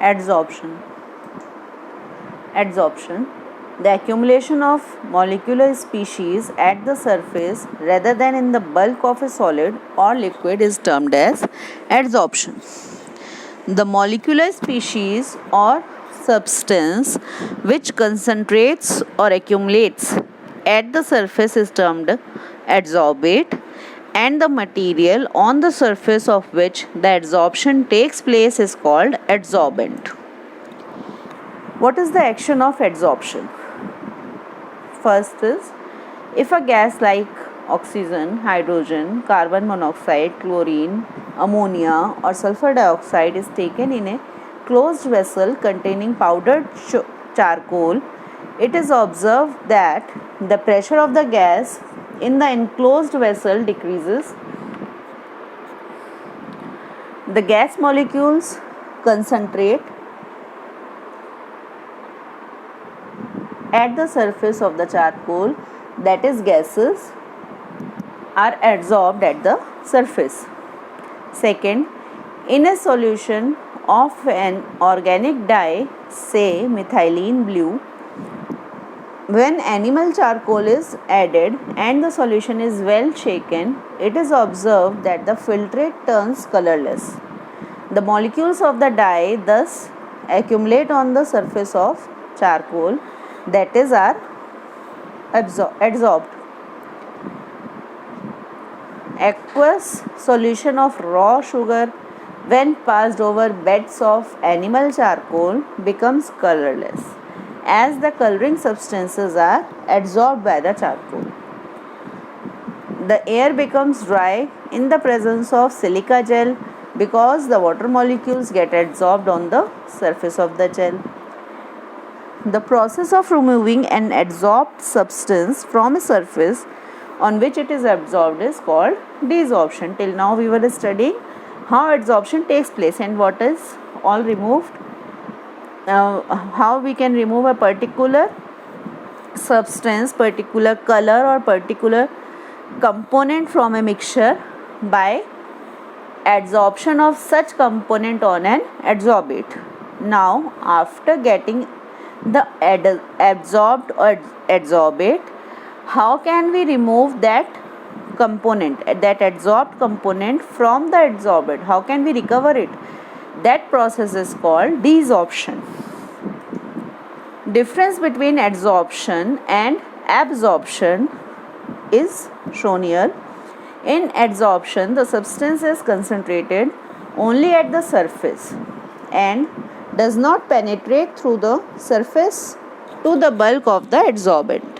Adsorption. Adsorption. The accumulation of molecular species at the surface rather than in the bulk of a solid or liquid is termed as adsorption. The molecular species or substance which concentrates or accumulates at the surface is termed adsorbate, and the material on the surface of which the adsorption takes place is called adsorbent. What is the action of adsorption? First is, if a gas like oxygen, hydrogen, carbon monoxide, chlorine, ammonia or sulfur dioxide is taken in a closed vessel containing powdered charcoal, it is observed that the pressure of the gas in the enclosed vessel decreases. The gas molecules concentrate at the surface of the charcoal, that is gases, are adsorbed at the surface. Second, in a solution of an organic dye, say methylene blue, when animal charcoal is added and the solution is well shaken, it is observed that the filtrate turns colorless. The molecules of the dye thus accumulate on the surface of charcoal, that is, are adsorbed. Aqueous solution of raw sugar, when passed over beds of animal charcoal, becomes colorless, as the coloring substances are adsorbed by the charcoal. The air becomes dry in the presence of silica gel because the water molecules get adsorbed on the surface of the gel. The process of removing an adsorbed substance from a surface on which it is absorbed is called desorption. Till now we were studying how adsorption takes place and what is all removed. How we can remove a particular substance, particular color or particular component from a mixture by adsorption of such component on an adsorbate. Now, after getting the absorbed or adsorbate, how can we remove that component, that adsorbed component from the adsorbate? How can we recover it? That process is called desorption. Difference between adsorption and absorption is shown here. In adsorption, the substance is concentrated only at the surface and does not penetrate through the surface to the bulk of the adsorbent.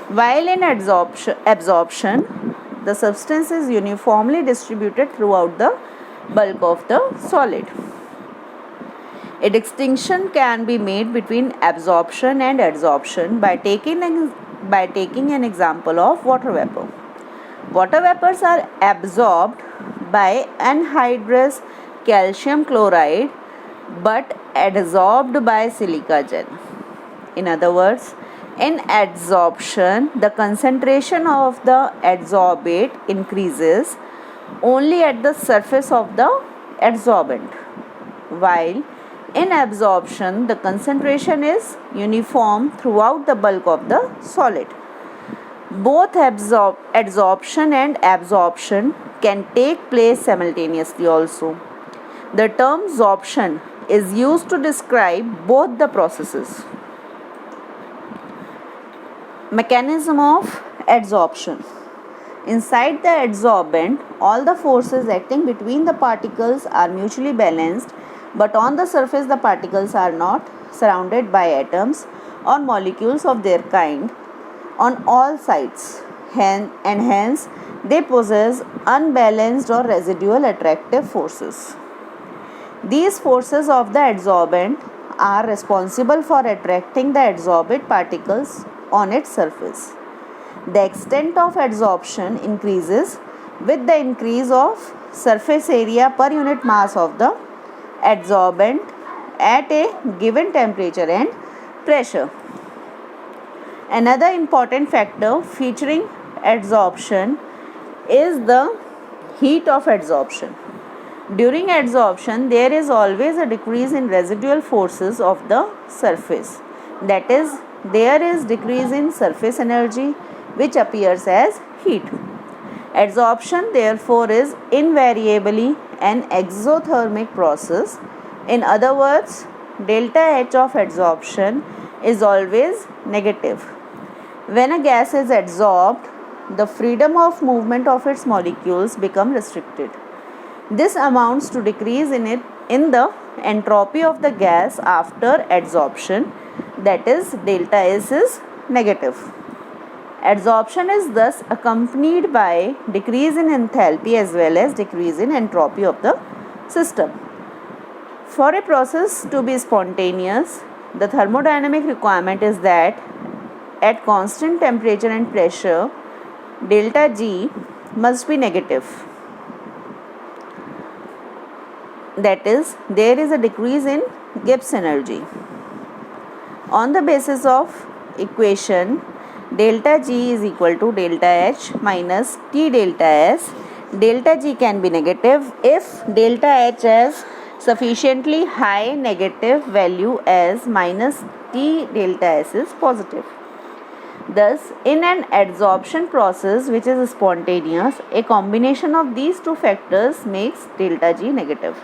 While in absorption, the substance is uniformly distributed throughout the bulk of the solid. A distinction can be made between absorption and adsorption by taking an example of water vapor. Water vapors are absorbed by anhydrous calcium chloride but adsorbed by silica gel. In other words, in adsorption, the concentration of the adsorbate increases only at the surface of the adsorbent, while in absorption, the concentration is uniform throughout the bulk of the solid. Both adsorption and absorption can take place simultaneously also. The term sorption is used to describe both the processes. Mechanism of adsorption. Inside the adsorbent, all the forces acting between the particles are mutually balanced, but on the surface the particles are not surrounded by atoms or molecules of their kind on all sides, and hence they possess unbalanced or residual attractive forces. These forces of the adsorbent are responsible for attracting the adsorbate particles on its surface. The extent of adsorption increases with the increase of surface area per unit mass of the adsorbent at a given temperature and pressure. Another important factor featuring adsorption is the heat of adsorption. During adsorption, there is always a decrease in residual forces of the surface. That is, there is decrease in surface energy which appears as heat. Adsorption therefore is invariably an exothermic process. In other words, delta H of adsorption is always negative. When a gas is adsorbed, the freedom of movement of its molecules become restricted. This amounts to decrease in the entropy of the gas after adsorption, that is delta S is negative. Adsorption is thus accompanied by decrease in enthalpy as well as decrease in entropy of the system. For a process to be spontaneous, the thermodynamic requirement is that at constant temperature and pressure, delta G must be negative. That is, there is a decrease in Gibbs energy. On the basis of equation delta G is equal to delta H minus T delta S, delta G can be negative if delta H has sufficiently high negative value as minus T delta S is positive. Thus, in an adsorption process which is spontaneous, a combination of these two factors makes delta G negative.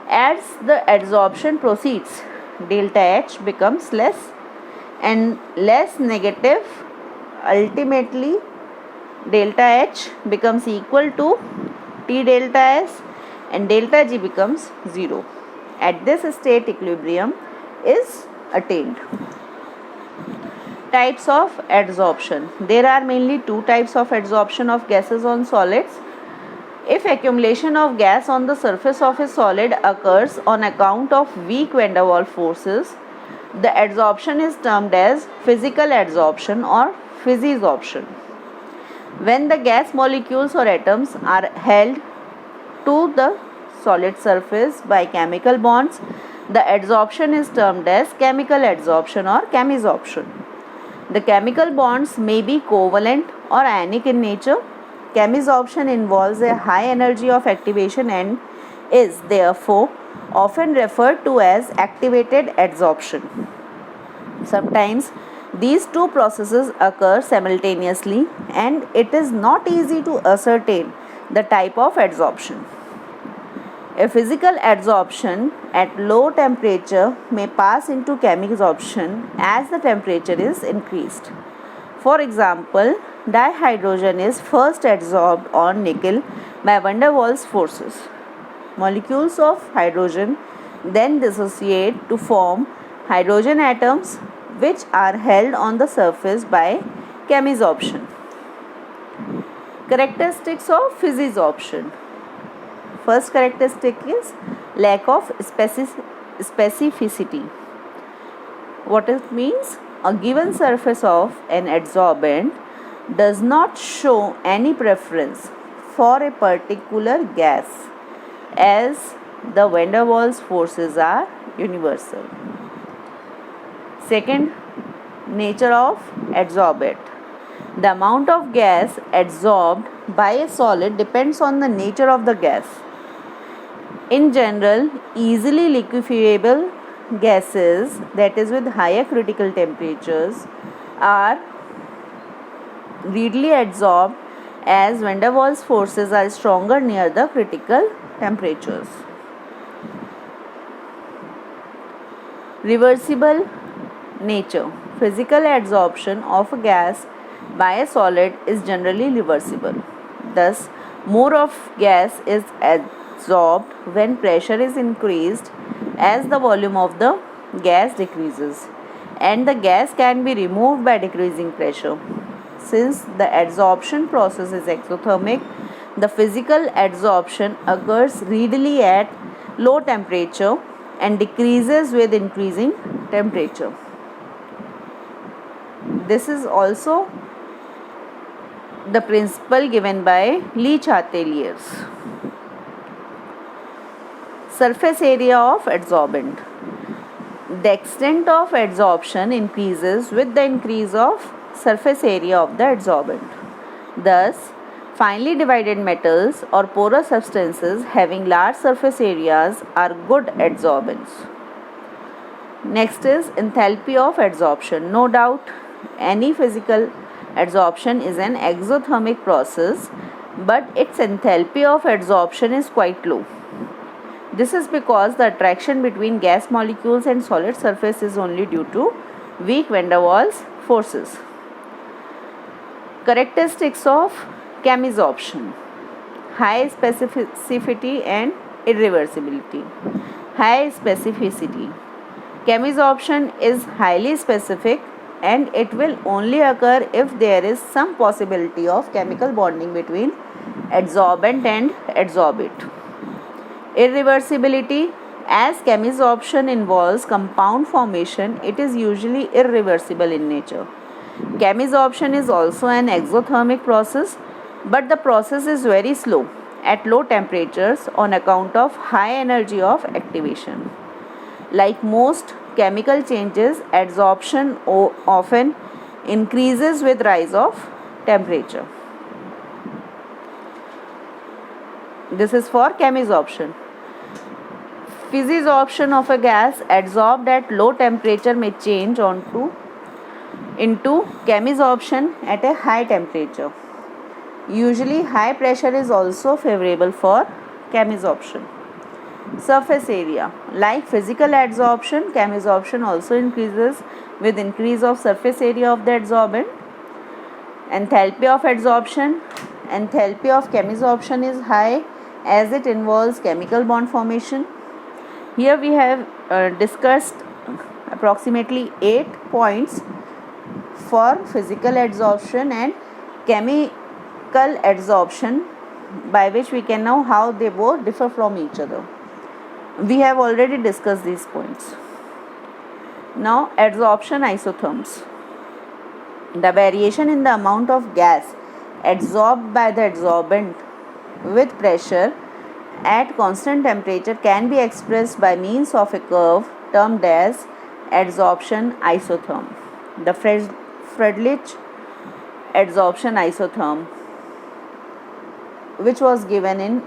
As the adsorption proceeds, delta H becomes less and less negative. Ultimately, delta H becomes equal to T delta S and delta G becomes 0. At this state, equilibrium is attained. Types of adsorption. There are mainly two types of adsorption of gases on solids. If accumulation of gas on the surface of a solid occurs on account of weak van der Waals forces, the adsorption is termed as physical adsorption or physisorption. When the gas molecules or atoms are held to the solid surface by chemical bonds, the adsorption is termed as chemical adsorption or chemisorption. The chemical bonds may be covalent or ionic in nature. Chemisorption involves a high energy of activation and is therefore often referred to as activated adsorption. Sometimes these two processes occur simultaneously and it is not easy to ascertain the type of adsorption. A physical adsorption at low temperature may pass into chemisorption as the temperature is increased. For example, dihydrogen is first adsorbed on nickel by van der Waals forces. Molecules of hydrogen then dissociate to form hydrogen atoms which are held on the surface by chemisorption. Characteristics of physisorption. First characteristic is lack of specificity. What it means? A given surface of an adsorbent does not show any preference for a particular gas as the van der Waals forces are universal. Second, nature of adsorbent. The amount of gas adsorbed by a solid depends on the nature of the gas. In general, easily liquefiable gases, that is with higher critical temperatures, are readily adsorbed as van der Waals forces are stronger near the critical temperatures. Reversible nature. Physical adsorption of a gas by a solid is generally reversible. Thus, more of gas is adsorbed when pressure is increased as the volume of the gas decreases, and the gas can be removed by decreasing pressure. Since the adsorption process is exothermic, the physical adsorption occurs readily at low temperature and decreases with increasing temperature. This is also the principle given by Le Chateliers. Surface area of adsorbent. The extent of adsorption increases with the increase of surface area of the adsorbent. Thus, Finely divided metals or porous substances having large surface areas are good adsorbents. Next is enthalpy of adsorption. No doubt, any physical adsorption is an exothermic process, but its enthalpy of adsorption is quite low. This is because the attraction between gas molecules and solid surface is only due to weak van der Waals forces. Characteristics of chemisorption: high specificity and irreversibility. High specificity. Chemisorption is highly specific and it will only occur if there is some possibility of chemical bonding between adsorbent and adsorbate. Irreversibility: as chemisorption involves compound formation, it is usually irreversible in nature. Chemisorption is also an exothermic process, but the process is very slow at low temperatures on account of high energy of activation. Like most chemical changes, adsorption often increases with rise of temperature. This is for chemisorption. Physisorption of a gas adsorbed at low temperature may change into chemisorption at a high temperature. Usually high pressure is also favorable for chemisorption. Surface area. Like physical adsorption, chemisorption also increases with increase of surface area of the adsorbent. Enthalpy of adsorption. Enthalpy of chemisorption is high as it involves chemical bond formation. Here we have discussed approximately 8 points for physical adsorption and chemical adsorption, by which we can know how they both differ from each other. We have already discussed these points. Now, adsorption isotherms. The variation in the amount of gas adsorbed by the adsorbent with pressure at constant temperature can be expressed by means of a curve termed as adsorption isotherm. The Friedrich adsorption isotherm, which was given in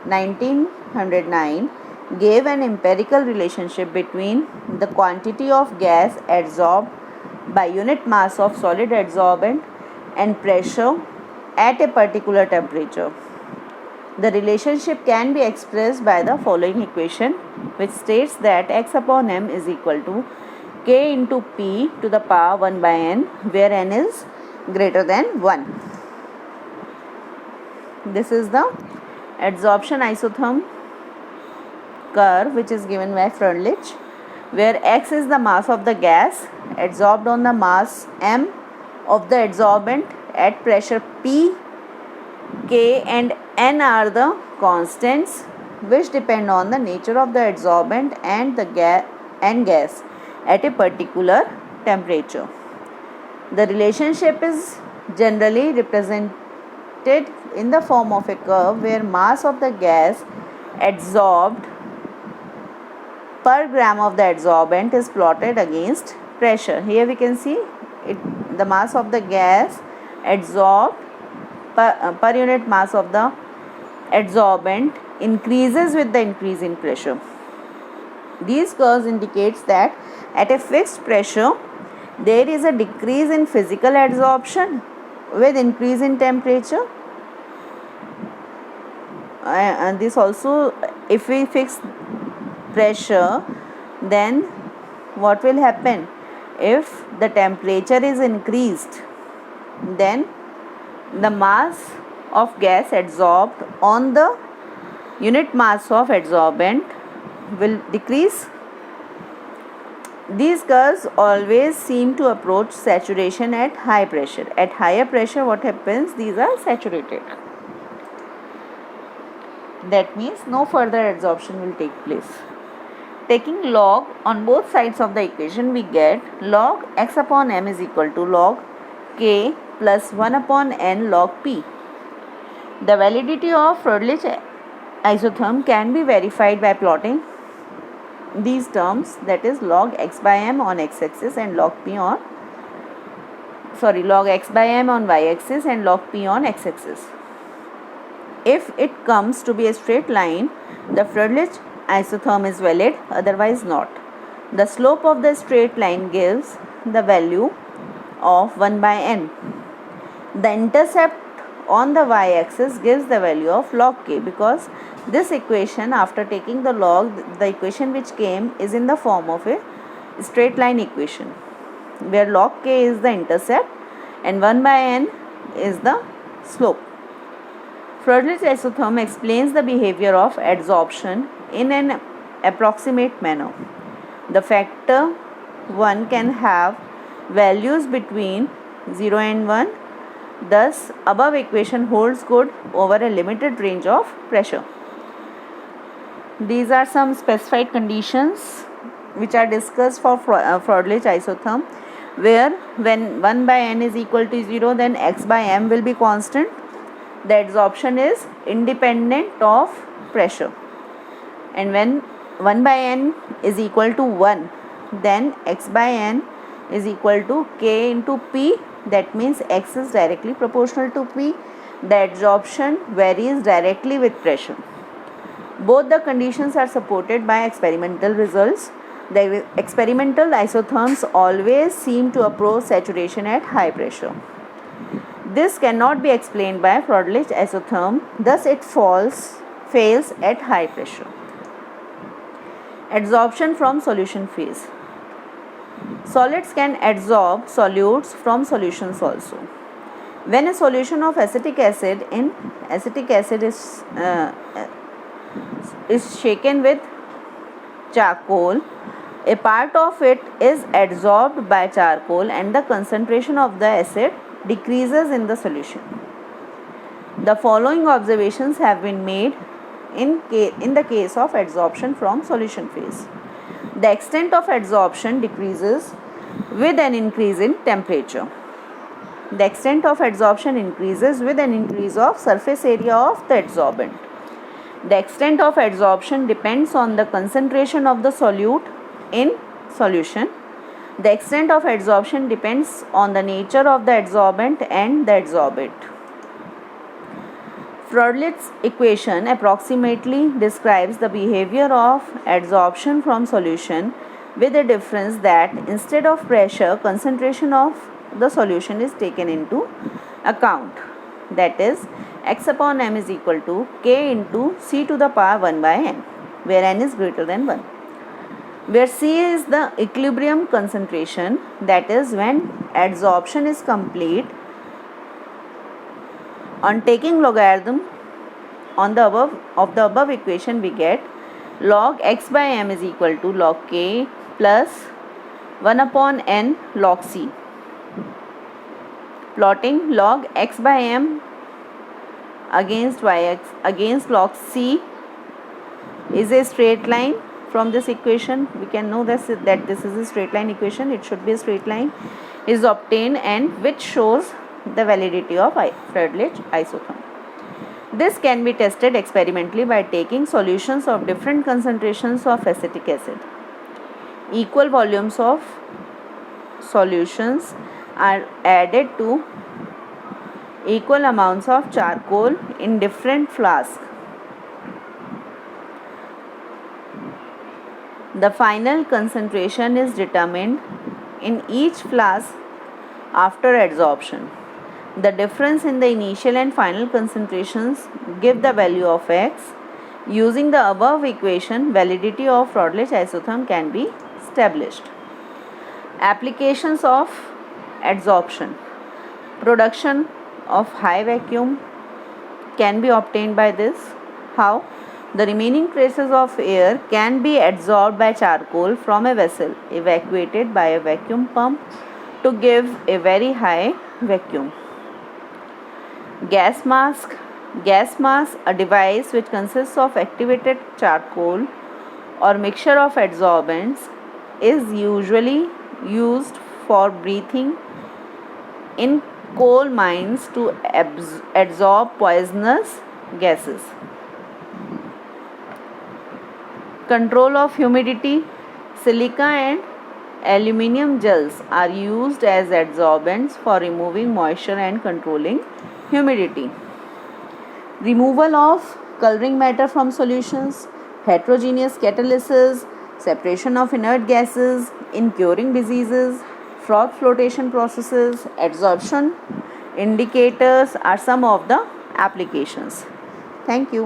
1909, gave an empirical relationship between the quantity of gas adsorbed by unit mass of solid adsorbent and pressure at a particular temperature. The relationship can be expressed by the following equation, which states that x upon m is equal to k into p to the power 1 by n, where n is greater than 1. This is the adsorption isotherm curve, which is given by Freundlich, where x is the mass of the gas adsorbed on the mass m of the adsorbent at pressure p, k and n are the constants which depend on the nature of the adsorbent and the gas at a particular temperature. The relationship is generally represented in the form of a curve where mass of the gas adsorbed per gram of the adsorbent is plotted against pressure. Here we can see the mass of the gas adsorbed per unit mass of the adsorbent increases with the increase in pressure. These curves indicates that at a fixed pressure there is a decrease in physical adsorption with increase in temperature. And this also, if we fix pressure, then what will happen? If the temperature is increased, then the mass of gas adsorbed on the unit mass of adsorbent will decrease. These curves always seem to approach saturation at high pressure. At higher pressure, what happens? These are saturated. That means no further adsorption will take place. Taking log on both sides of the equation, we get log x upon m is equal to log k plus 1 upon n log p. The validity of Freundlich isotherm can be verified by plotting these terms, that is log x by m on x-axis and log x by m on y-axis and log p on x-axis. If it comes to be a straight line, the Friedrich isotherm is valid, otherwise not. The slope of the straight line gives the value of 1 by n. The intercept on the y-axis gives the value of log k, because this equation, after taking the log, the equation which came is in the form of a straight line equation, where log k is the intercept and 1 by n is the slope. Friedrich isotherm explains the behavior of adsorption in an approximate manner. The factor 1 can have values between 0 and 1. Thus, above equation holds good over a limited range of pressure. These are some specified conditions which are discussed for Friedrich isotherm, where when 1 by n is equal to 0, then x by m will be constant. The adsorption is independent of pressure. And when 1 by n is equal to 1, then x by n is equal to k into p. That means x is directly proportional to p. The adsorption varies directly with pressure. Both the conditions are supported by experimental results. The experimental isotherms always seem to approach saturation at high pressure. This cannot be explained by Friedrich isotherm, thus it fails at high pressure. Adsorption from solution phase. Solids can adsorb solutes from solutions also. When a solution of acetic acid is shaken with charcoal, a part of it is adsorbed by charcoal and the concentration of the acid decreases in the solution. The following observations have been made in the case of adsorption from solution phase. The extent of adsorption decreases with an increase in temperature. The extent of adsorption increases with an increase of surface area of the adsorbent. The extent of adsorption depends on the concentration of the solute in solution. The extent of adsorption depends on the nature of the adsorbent and the adsorbate. Friedrich's equation approximately describes the behavior of adsorption from solution, with the difference that instead of pressure, concentration of the solution is taken into account. That is, x upon m is equal to k into c to the power 1 by n, where n is greater than 1. Where c is the equilibrium concentration, that is, when adsorption is complete. On taking logarithm of the above equation, we get log x by m is equal to log k plus 1 upon n log c. Plotting log x by m against against log c is a straight line. From this equation, we can know that this is a straight line equation. It should be a straight line is obtained, and which shows the validity of Friedrich isotherm. This can be tested experimentally by taking solutions of different concentrations of acetic acid. Equal volumes of solutions are added to equal amounts of charcoal in different flasks. The final concentration is determined in each flask after adsorption. The difference in the initial and final concentrations give the value of x. Using the above equation, validity of Friedrich isotherm can be established. Applications of adsorption. Production of high vacuum can be obtained by this. How? The remaining traces of air can be adsorbed by charcoal from a vessel evacuated by a vacuum pump to give a very high vacuum. Gas mask. Gas mask, a device which consists of activated charcoal or mixture of adsorbents, is usually used for breathing in coal mines to adsorb poisonous gases. Control of humidity. Silica and aluminium gels are used as adsorbents for removing moisture and controlling humidity. removal of coloring matter from solutions, heterogeneous catalysis, separation of inert gases in curing diseases, froth flotation processes, adsorption indicators are some of the applications. Thank you.